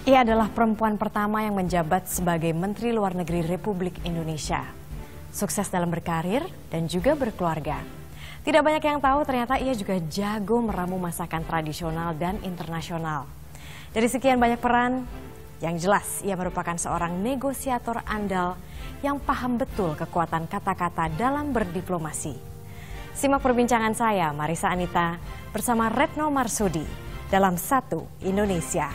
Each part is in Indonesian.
Ia adalah perempuan pertama yang menjabat sebagai Menteri Luar Negeri Republik Indonesia. Sukses dalam berkarir dan juga berkeluarga. Tidak banyak yang tahu ternyata ia juga jago meramu masakan tradisional dan internasional. Dari sekian banyak peran, yang jelas ia merupakan seorang negosiator andal yang paham betul kekuatan kata-kata dalam berdiplomasi. Simak perbincangan saya, Marisa Anita, bersama Retno Marsudi dalam Satu Indonesia.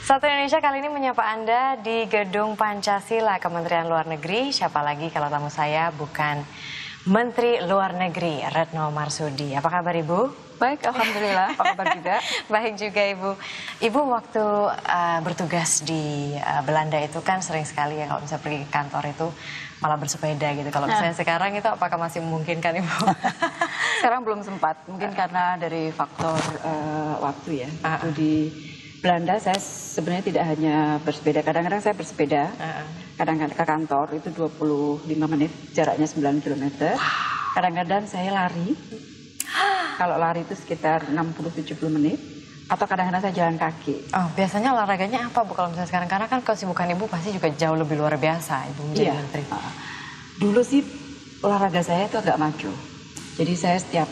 Satu Indonesia kali ini menyapa Anda di Gedung Pancasila Kementerian Luar Negeri. Siapa lagi kalau tamu saya bukan Menteri Luar Negeri Retno Marsudi. Apa kabar Ibu? Baik, Alhamdulillah. Apa kabar juga? Baik juga Ibu. Ibu waktu bertugas di Belanda itu kan sering sekali ya kalau misalnya pergi ke kantor itu malah bersepeda gitu. Kalau misalnya sekarang itu apakah masih memungkinkan Ibu? Sekarang belum sempat. Mungkin karena dari faktor waktu ya. Waktu di Belanda saya sebenarnya tidak hanya bersepeda, kadang-kadang saya bersepeda, kadang-kadang ke kantor itu 25 menit, jaraknya 9 km. Kadang-kadang saya lari, kalau lari itu sekitar 60-70 menit, atau kadang-kadang saya jalan kaki. Oh, biasanya olahraganya apa Bu kalau misalnya sekarang? Karena kan kesibukan Ibu pasti juga jauh lebih luar biasa Ibu menjadi menteri. Dulu sih olahraga saya itu agak maju, jadi saya setiap,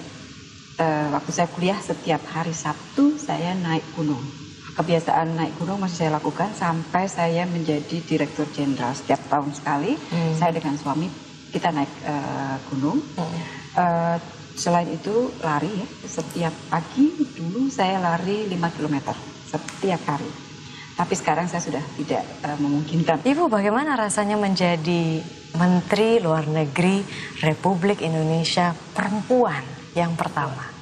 waktu saya kuliah setiap hari Sabtu saya naik gunung. Kebiasaan naik gunung masih saya lakukan sampai saya menjadi Direktur Jenderal. Setiap tahun sekali saya dengan suami kita naik gunung. Selain itu lari ya, setiap pagi dulu saya lari 5 km setiap hari. Tapi sekarang saya sudah tidak memungkinkan. Ibu bagaimana rasanya menjadi Menteri Luar Negeri Republik Indonesia perempuan yang pertama?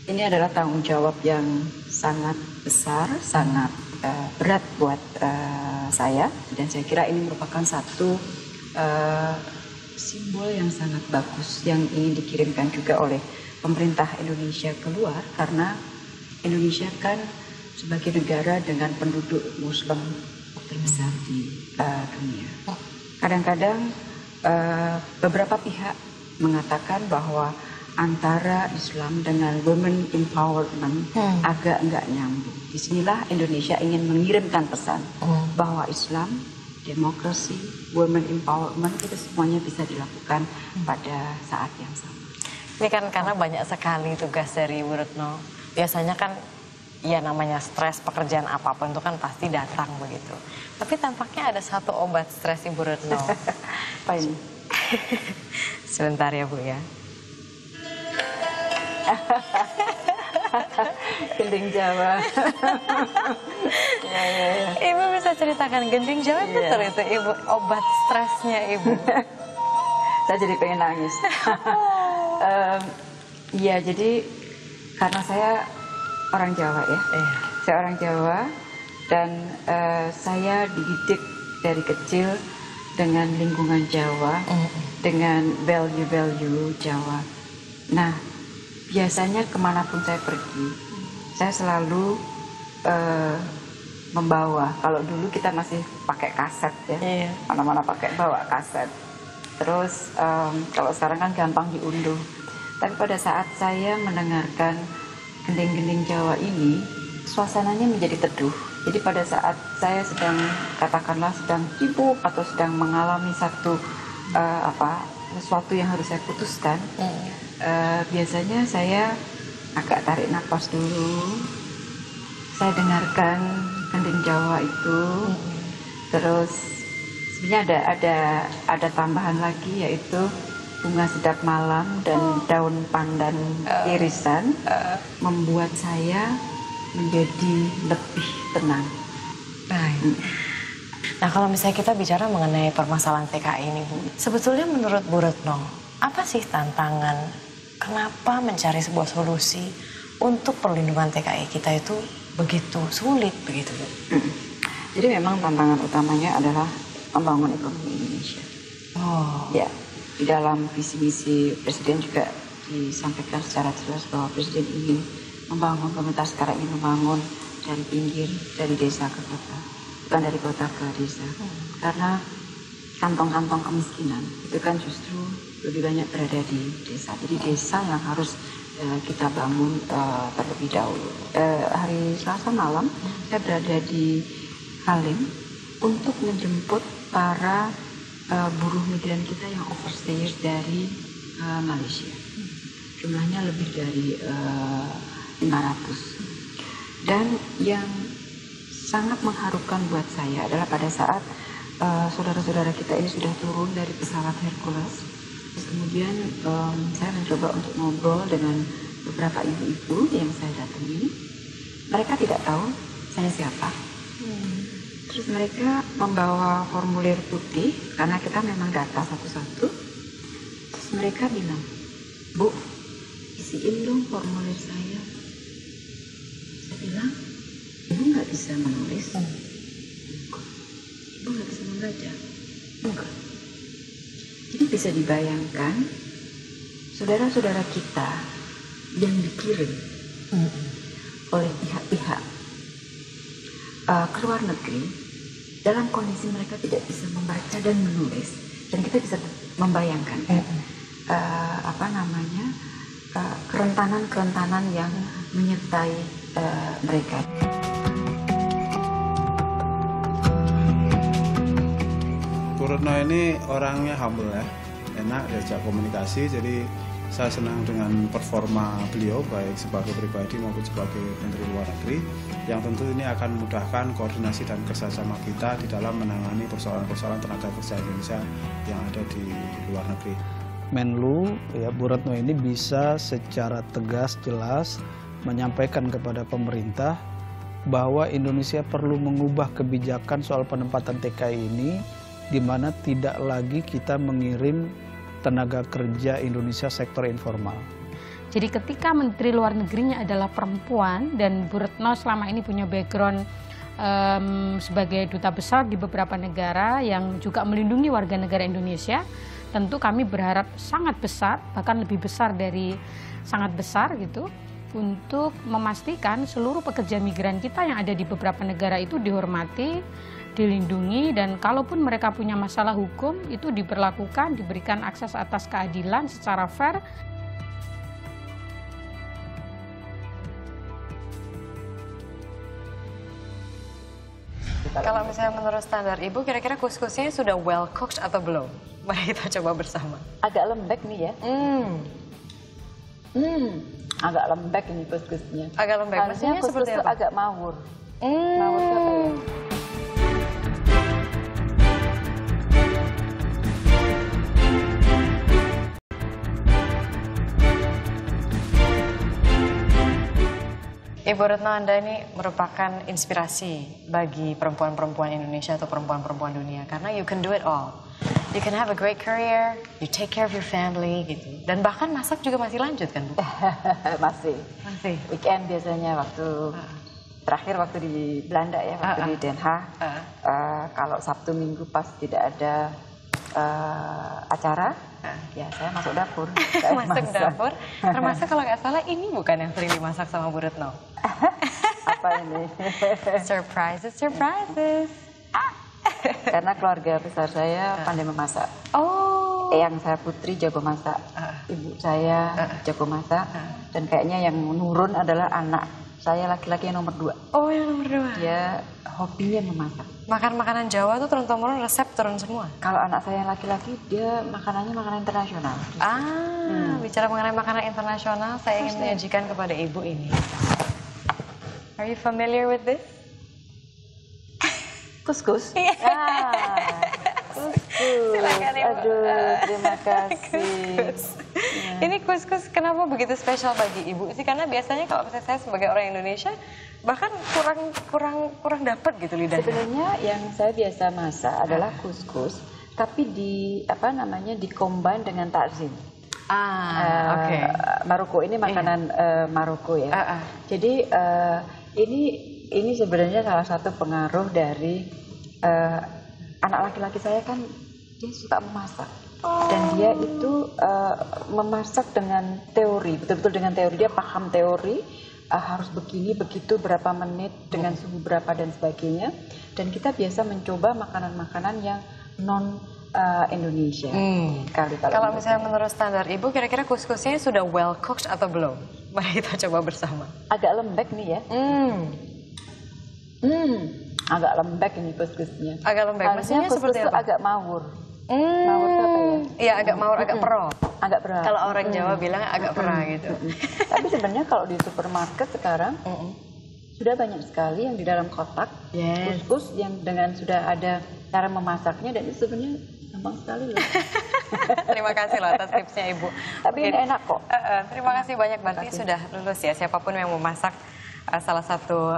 Ini adalah tanggung jawab yang sangat besar, sangat berat buat saya. Dan saya kira ini merupakan satu simbol yang sangat bagus yang ingin dikirimkan juga oleh pemerintah Indonesia keluar. Karena Indonesia kan sebagai negara dengan penduduk Muslim terbesar di dunia. Kadang-kadang beberapa pihak mengatakan bahwa antara Islam dengan women empowerment agak nggak nyambung. Disinilah Indonesia ingin mengirimkan pesan bahwa Islam, demokrasi, women empowerment itu semuanya bisa dilakukan pada saat yang sama. Ini kan karena banyak sekali tugas dari Ibu Retno. Biasanya kan ya namanya stres pekerjaan apapun itu kan pasti datang begitu. Tapi tampaknya ada satu obat stres Ibu Retno. Apa ini? Sebentar ya Bu ya. Gending Jawa. Ibu bisa ceritakan gending Jawa betul itu Ibu, obat stresnya Ibu. Saya jadi pengen nangis. Iya, jadi karena saya orang Jawa ya. Saya orang Jawa dan saya dididik dari kecil dengan lingkungan Jawa, dengan value-value Jawa. Nah, biasanya kemanapun saya pergi, saya selalu membawa. Kalau dulu kita masih pakai kaset ya, mana-mana pakai bawa kaset. Terus kalau sekarang kan gampang diunduh. Tapi pada saat saya mendengarkan gending-gending Jawa ini, suasananya menjadi teduh. Jadi pada saat saya sedang katakanlah sedang sibuk atau sedang mengalami sesuatu yang harus saya putuskan. Biasanya saya agak tarik nafas dulu, saya dengarkan gending Jawa itu, terus sebenarnya ada tambahan lagi yaitu bunga sedap malam dan daun pandan irisan membuat saya menjadi lebih tenang. Baik. Nah kalau misalnya kita bicara mengenai permasalahan TKI ini Bu, sebetulnya menurut Bu Retno apa sih tantangan? Kenapa mencari sebuah solusi untuk perlindungan TKI kita itu begitu sulit begitu Bu? Jadi memang tantangan utamanya adalah membangun ekonomi Indonesia. Oh. Ya, di dalam visi misi Presiden juga disampaikan secara jelas bahwa Presiden ingin membangun, pemerintah sekarang ingin membangun dari pinggir, dari desa ke kota, bukan dari kota ke desa. Karena kantong-kantong kemiskinan itu kan justru lebih banyak berada di desa. Jadi desa yang harus kita bangun terlebih dahulu. Hari Selasa malam saya berada di Halim untuk menjemput para buruh migran kita yang overstayers dari Malaysia. Jumlahnya lebih dari 500. Dan yang sangat mengharukan buat saya adalah pada saat saudara-saudara kita ini sudah turun dari pesawat Hercules. Kemudian saya mencoba untuk ngobrol dengan beberapa ibu-ibu yang saya datangi. Mereka tidak tahu saya siapa. Terus mereka membawa formulir putih karena kita memang data satu-satu. Terus mereka bilang, "Bu, isiin dong formulir saya." Saya bilang, "Ibu nggak bisa menulis?" "Enggak." "Ibu nggak bisa membaca?" "Enggak." Jadi bisa dibayangkan saudara-saudara kita yang dikirim oleh pihak-pihak ke luar negeri dalam kondisi mereka tidak bisa membaca dan menulis, dan kita bisa membayangkan kerentanan yang menyertai mereka. Bu Retno ini orangnya humble ya, enak diajak komunikasi, jadi saya senang dengan performa beliau baik sebagai pribadi maupun sebagai Menteri Luar Negeri, yang tentu ini akan memudahkan koordinasi dan kerjasama kita di dalam menangani persoalan-persoalan tenaga kerja Indonesia yang ada di luar negeri. Menlu, ya, Bu Retno ini bisa secara tegas, jelas menyampaikan kepada pemerintah bahwa Indonesia perlu mengubah kebijakan soal penempatan TKI ini, di mana tidak lagi kita mengirim tenaga kerja Indonesia sektor informal. Jadi ketika Menteri Luar Negerinya adalah perempuan, dan Bu Retno selama ini punya background sebagai duta besar di beberapa negara yang juga melindungi warga negara Indonesia, tentu kami berharap sangat besar, bahkan lebih besar dari sangat besar gitu, untuk memastikan seluruh pekerja migran kita yang ada di beberapa negara itu dihormati, dilindungi, dan kalaupun mereka punya masalah hukum itu diberlakukan, diberikan akses atas keadilan secara fair. Kalau misalnya menurut standar Ibu, kira-kira kuskusnya sudah well cooked atau belum? Mari kita coba bersama. Agak lembek nih ya. Agak lembek ini kuskusnya. Agak lembek, maksudnya seperti apa? Agak mawur. Mawur itu apa ya? Ibu Retno, Anda ini merupakan inspirasi bagi perempuan-perempuan Indonesia atau perempuan-perempuan dunia, karena you can do it all. You can have a great career, you take care of your family gitu. Dan bahkan masak juga masih lanjut kan, Bu? Masih. Weekend biasanya terakhir waktu di Belanda ya, waktu di Den Haag. Kalau Sabtu Minggu pas tidak ada acara, ya saya masuk dapur. Masuk dapur. Termasuk kalau nggak salah ini bukan yang sering dimasak sama Bu Retno. Apa ini? Surprises. Karena keluarga besar saya pandai memasak. Oh. Yang saya putri jago masak, ibu saya jago masak, dan kayaknya yang menurun adalah anak saya laki-laki yang nomor 2. Oh, yang nomor 2. Dia hobinya memasak. Makan makanan Jawa tuh turun-temurun, resep turun semua. Kalau anak saya yang laki-laki, dia makanannya makanan internasional. Bicara mengenai makanan internasional, saya ingin menyajikan kepada Ibu ini. Are you familiar with this? Kuskus? Iya. Kuskus. Silakan, Ibu. Aduh, terima kasih. Ini kuskus kenapa begitu spesial bagi Ibu sih? Karena biasanya kalau misalnya saya sebagai orang Indonesia, bahkan kurang dapat gitu lidahnya. Sebenarnya yang saya biasa masak adalah kuskus, tapi dikombin dengan takzim. Oke. Maroko ini makanan Maroko ya. Jadi ini sebenarnya salah satu pengaruh dari anak laki-laki saya kan, dia suka memasak. Dan dia itu memasak dengan teori, betul-betul dengan teori. Dia paham teori, harus begini, begitu, berapa menit, dengan suhu berapa dan sebagainya. Dan kita biasa mencoba makanan-makanan yang non Indonesia. Kalau misalnya menurut standar Ibu, kira-kira kuskusnya sudah well cooked atau belum? Mari kita coba bersama. Agak lembek nih ya. Agak lembek ini kuskusnya. Agak lembek, maksudnya seperti apa? Agak mawur. Mawur itu apa ya? Iya, agak mawur, agak perol. Agak perol. Kalau orang Jawa bilang agak perah gitu. Tapi sebenarnya kalau di supermarket sekarang sudah banyak sekali yang di dalam kotak kuskus yang dengan sudah ada cara memasaknya, dan itu sebenarnya gampang sekali loh. Terima kasih loh atas tipsnya Ibu. Tapi ini enak kok. Terima kasih banyak, berarti sudah lulus ya. Siapapun yang mau masak, salah satu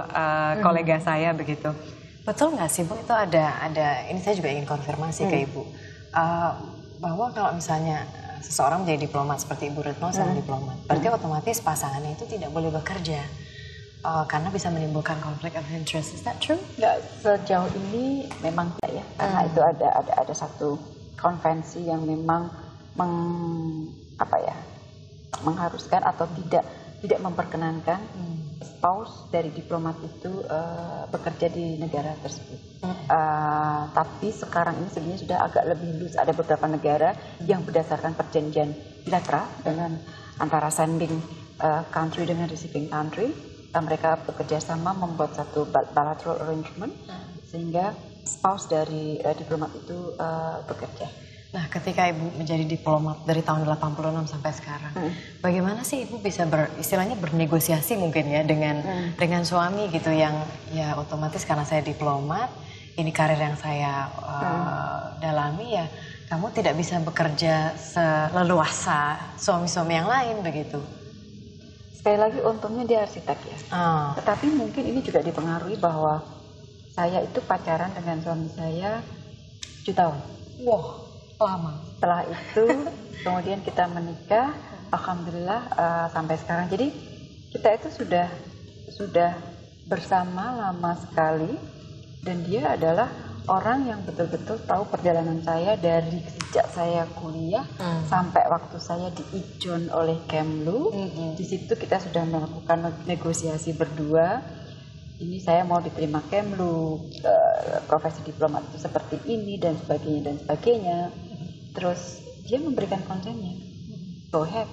kolega saya begitu. Betul nggak sih Bu, itu ada ini saya juga ingin konfirmasi ke Ibu. Bahwa kalau misalnya seseorang menjadi diplomat seperti Ibu Retno sama diplomat, berarti otomatis pasangannya itu tidak boleh bekerja karena bisa menimbulkan konflik of interest. Is that true? Nggak, sejauh ini memang tidak ya, karena itu ada satu konvensi yang memang mengharuskan atau tidak memperkenankan spouse dari diplomat itu bekerja di negara tersebut. Tapi sekarang ini sebenarnya sudah agak lebih loose. Ada beberapa negara yang berdasarkan perjanjian bilateral dengan antara sending country dengan receiving country, mereka bekerja sama membuat satu bilateral arrangement sehingga spouse dari diplomat itu bekerja. Nah, ketika Ibu menjadi diplomat dari tahun 86 sampai sekarang, bagaimana sih Ibu bisa istilahnya bernegosiasi mungkin ya dengan suami gitu yang ya otomatis karena saya diplomat, ini karir yang saya dalami ya, kamu tidak bisa bekerja seleluasa suami-suami yang lain begitu. Sekali lagi untungnya dia arsitek ya. Tetapi mungkin ini juga dipengaruhi bahwa saya itu pacaran dengan suami saya 7 tahun. Wah, lama. Setelah itu kemudian kita menikah, alhamdulillah sampai sekarang. Jadi kita itu sudah bersama lama sekali, dan dia adalah orang yang betul-betul tahu perjalanan saya dari sejak saya kuliah sampai waktu saya diijon oleh Kemlu. Di situ kita sudah melakukan negosiasi berdua. Ini saya mau diterima Kemlu, profesi diplomat itu seperti ini dan sebagainya. Terus dia memberikan konsennya. Go ahead.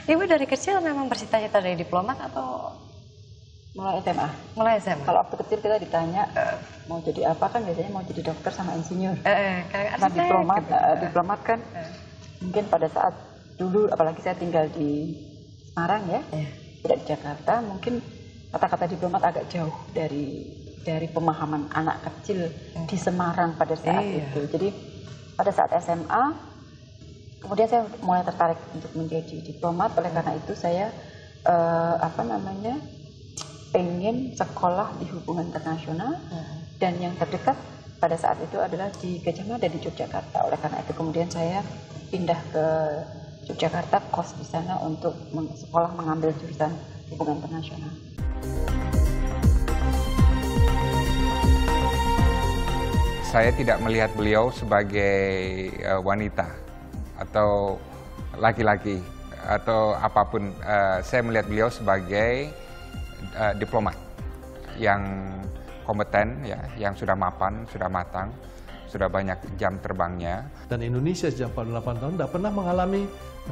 Ibu dari kecil memang bercita-cita dari diplomat atau mulai SMA? Mulai SMA. Kalau waktu kecil kita ditanya mau jadi apa, kan biasanya mau jadi dokter sama insinyur. Nah, diplomat kan mungkin pada saat dulu, apalagi saya tinggal di Semarang ya, tidak di Jakarta, mungkin kata-kata diplomat agak jauh dari pemahaman anak kecil di Semarang pada saat itu. Jadi pada saat SMA, kemudian saya mulai tertarik untuk menjadi diplomat. Oleh karena itu saya pengen sekolah di hubungan internasional, dan yang terdekat pada saat itu adalah di Gajah Mada di Yogyakarta. Oleh karena itu kemudian saya pindah ke Yogyakarta, kos di sana untuk sekolah mengambil jurusan hubungan internasional. Saya tidak melihat beliau sebagai wanita atau laki-laki atau apapun. Saya melihat beliau sebagai diplomat yang kompeten, ya, yang sudah mapan, sudah matang, sudah banyak jam terbangnya. Dan Indonesia sejak 48 tahun tidak pernah mengalami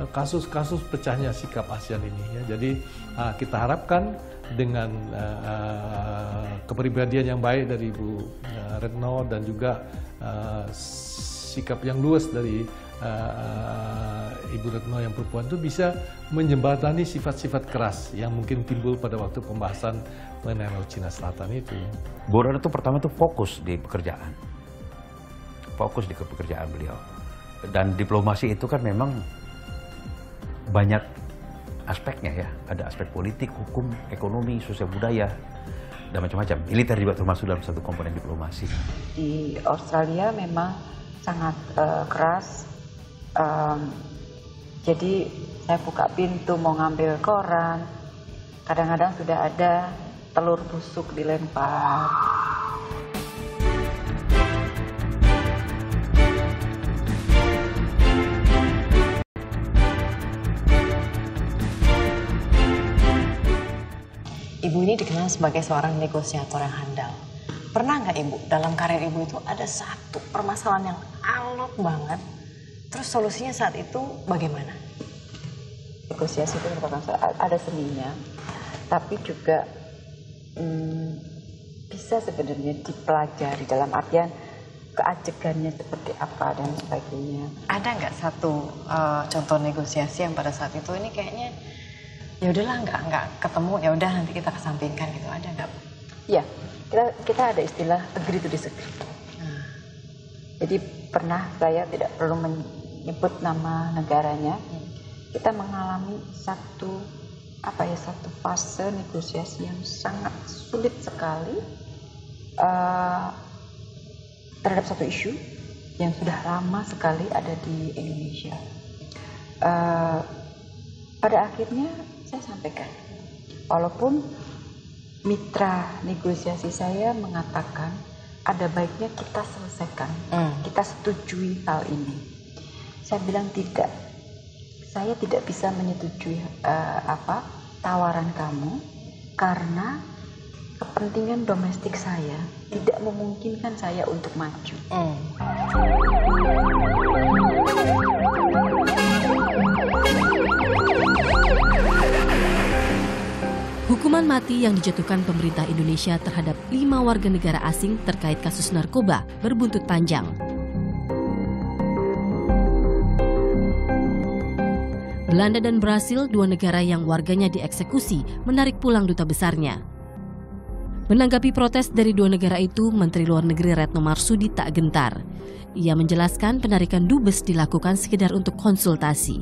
kasus-kasus pecahnya sikap ASEAN ini. Ya. Jadi kita harapkan dengan kepribadian yang baik dari Ibu Retno dan juga sikap yang luas dari Ibu Retno yang perempuan itu bisa menjembatani sifat-sifat keras yang mungkin timbul pada waktu pembahasan mengenai Laut Cina Selatan itu. Bu Retno itu pertama itu fokus di pekerjaan, fokus di pekerjaan beliau. Dan diplomasi itu kan memang banyak aspeknya ya, ada aspek politik, hukum, ekonomi, sosial budaya, dan macam-macam. Militer juga termasuk dalam satu komponen diplomasi. Di Australia memang sangat keras. Jadi saya buka pintu mau ngambil koran, kadang-kadang sudah ada telur busuk dilempar. Ibu ini dikenal sebagai seorang negosiator yang handal. Pernah nggak Ibu, dalam karir Ibu itu ada satu permasalahan yang alot banget, terus solusinya saat itu bagaimana? Negosiasi itu merupakan ada seninya, tapi juga bisa sebenarnya dipelajari dalam artian keajegannya seperti apa dan sebagainya. Ada nggak satu contoh negosiasi yang pada saat itu ini kayaknya ya udahlah nggak ketemu, ya udah nanti kita kesampingkan gitu, ada nggak? Ya, kita ada istilah agree to disagree. Jadi pernah, saya tidak perlu menyebut nama negaranya, kita mengalami satu fase negosiasi yang sangat sulit sekali terhadap satu isu yang sudah lama sekali ada di Indonesia. Pada akhirnya saya sampaikan, walaupun mitra negosiasi saya mengatakan ada baiknya kita selesaikan, kita setujui hal ini. Saya bilang tidak, saya tidak bisa menyetujui tawaran kamu karena kepentingan domestik saya tidak memungkinkan saya untuk maju. Hukuman mati yang dijatuhkan pemerintah Indonesia terhadap 5 warga negara asing terkait kasus narkoba berbuntut panjang. Belanda dan Brasil, 2 negara yang warganya dieksekusi, menarik pulang duta besarnya. Menanggapi protes dari 2 negara itu, Menteri Luar Negeri Retno Marsudi tak gentar. Ia menjelaskan penarikan dubes dilakukan sekedar untuk konsultasi.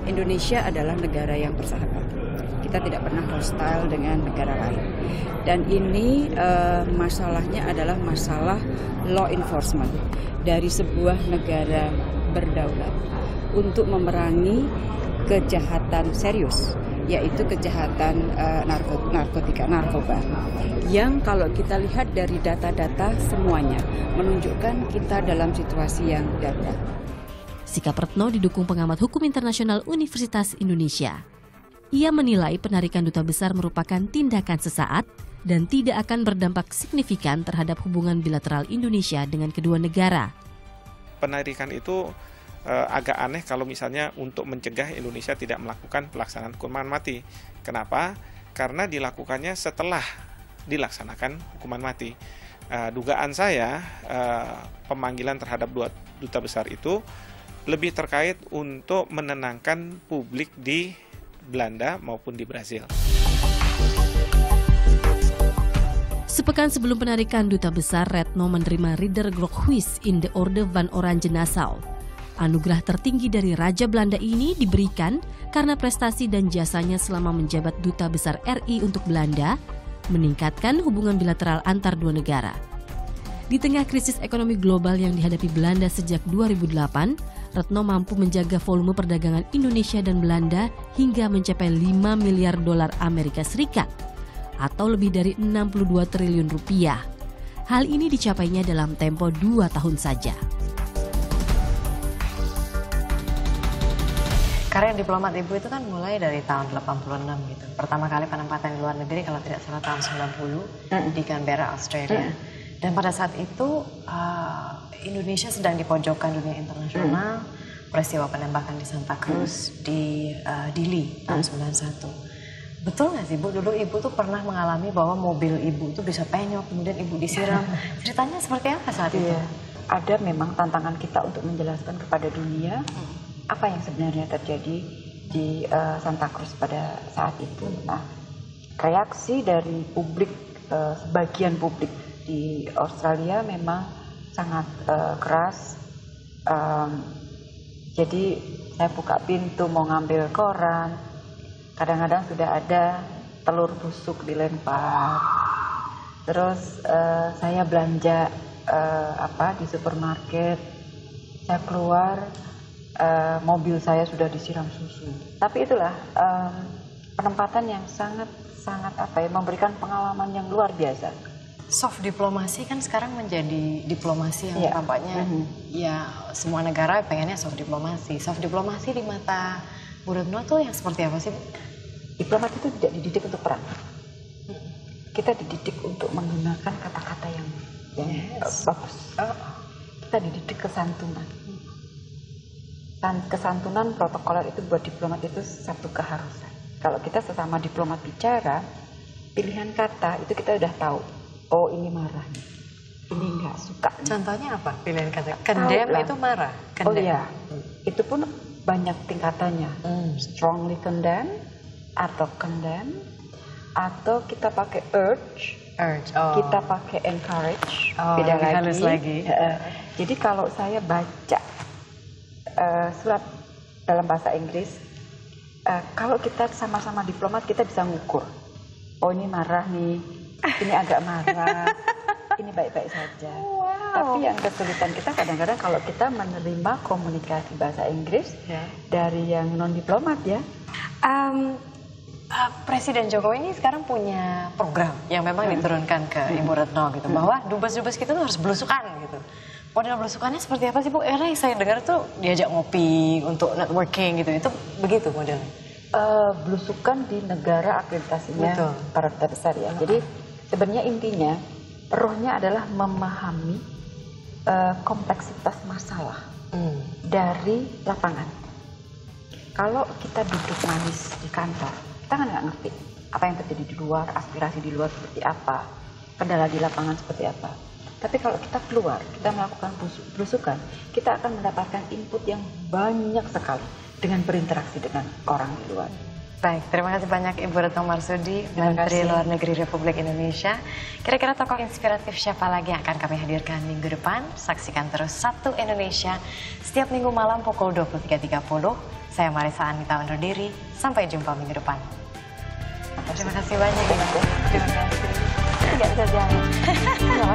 Indonesia adalah negara yang bersahabat. Kita tidak pernah hostile dengan negara lain. Dan ini masalahnya adalah masalah law enforcement dari sebuah negara berdaulat untuk memerangi kejahatan serius, yaitu kejahatan narkoba. Yang kalau kita lihat dari data-data semuanya menunjukkan kita dalam situasi yang darurat. Sikap Retno didukung pengamat hukum internasional Universitas Indonesia. Ia menilai penarikan duta besar merupakan tindakan sesaat dan tidak akan berdampak signifikan terhadap hubungan bilateral Indonesia dengan kedua negara. Penarikan itu agak aneh kalau misalnya untuk mencegah Indonesia tidak melakukan pelaksanaan hukuman mati. Kenapa? Karena dilakukannya setelah dilaksanakan hukuman mati. Dugaan saya pemanggilan terhadap 2 duta besar itu lebih terkait untuk menenangkan publik di Belanda maupun di Brasil. Sepekan sebelum penarikan duta besar, Retno menerima Riddergrådhuis in de Orde van Oranje Nassau. Anugerah tertinggi dari Raja Belanda ini diberikan karena prestasi dan jasanya selama menjabat duta besar RI untuk Belanda, meningkatkan hubungan bilateral antar 2 negara. Di tengah krisis ekonomi global yang dihadapi Belanda sejak 2008, Retno mampu menjaga volume perdagangan Indonesia dan Belanda hingga mencapai 5 miliar dolar Amerika Serikat atau lebih dari 62 triliun rupiah. Hal ini dicapainya dalam tempo 2 tahun saja. Karir diplomat Ibu itu kan mulai dari tahun 86 gitu. Pertama kali penempatan di luar negeri kalau tidak salah tahun 90 di Canberra, Australia. Dan pada saat itu Indonesia sedang di pojokan dunia internasional. Peristiwa penembakan di Santa Cruz, di Dili tahun 91. Betul nggak sih Bu, dulu Ibu tuh pernah mengalami bahwa mobil Ibu tuh bisa penyok, kemudian Ibu disiram. Ceritanya seperti apa saat itu? Ada memang tantangan kita untuk menjelaskan kepada dunia apa yang sebenarnya terjadi di Santa Cruz pada saat itu. Nah, reaksi dari publik, sebagian publik di Australia memang sangat keras. Jadi saya buka pintu mau ngambil koran, kadang-kadang sudah ada telur busuk dilempar. Terus saya belanja di supermarket, saya keluar, mobil saya sudah disiram susu. Tapi itulah penempatan yang sangat memberikan pengalaman yang luar biasa. Soft diplomasi kan sekarang menjadi diplomasi yang tampaknya ya semua negara pengennya soft diplomasi. Soft diplomasi di mata Bu Retno tuh yang seperti apa sih Bu? Diplomat itu tidak dididik untuk perang. Kita dididik untuk menggunakan kata-kata yang bagus. Kita dididik kesantunan. Dan kesantunan protokoler itu buat diplomat itu satu keharusan. Kalau kita sesama diplomat bicara, pilihan kata itu kita udah tahu. Oh, ini marah, ini nggak suka. Contohnya apa pilihan kata? Condemn itu marah. Oh iya, itu pun banyak tingkatannya. Strongly condemn, atau condemn, atau kita pakai urge. Kita pakai encourage. Beda lagi. Jadi kalau saya baca surat dalam bahasa Inggris, kalau kita sama-sama diplomat kita bisa ngukur. Oh, ini marah nih, ini agak marah, ini baik-baik saja. Tapi yang kesulitan kita kadang-kadang kalau kita menerima komunikasi bahasa Inggris dari yang non-diplomat ya. Presiden Jokowi ini sekarang punya program yang memang diturunkan ke Ibu Retno gitu, bahwa dubes-dubes kita tuh harus belusukan gitu. Model belusukannya seperti apa sih Bu? Karena yang saya dengar tuh diajak ngopi untuk networking gitu, itu begitu modelnya? Belusukan di negara akreditasinya para duta besar ya. Jadi sebenarnya intinya rohnya adalah memahami kompleksitas masalah dari lapangan. Kalau kita duduk manis di kantor, kita kan nggak ngerti apa yang terjadi di luar, aspirasi di luar seperti apa, kendala di lapangan seperti apa. Tapi kalau kita keluar, kita melakukan belusukan, kita akan mendapatkan input yang banyak sekali dengan berinteraksi dengan orang di luar. Baik, terima kasih banyak Ibu Retno Marsudi, Menteri Luar Negeri Republik Indonesia. Kira-kira tokoh inspiratif siapa lagi yang akan kami hadirkan minggu depan? Saksikan terus Satu Indonesia setiap minggu malam pukul 23.30. Saya Marisa Anita undur diri, sampai jumpa minggu depan. Terima kasih banyak. Terima kasih. Tidak bisa jalan.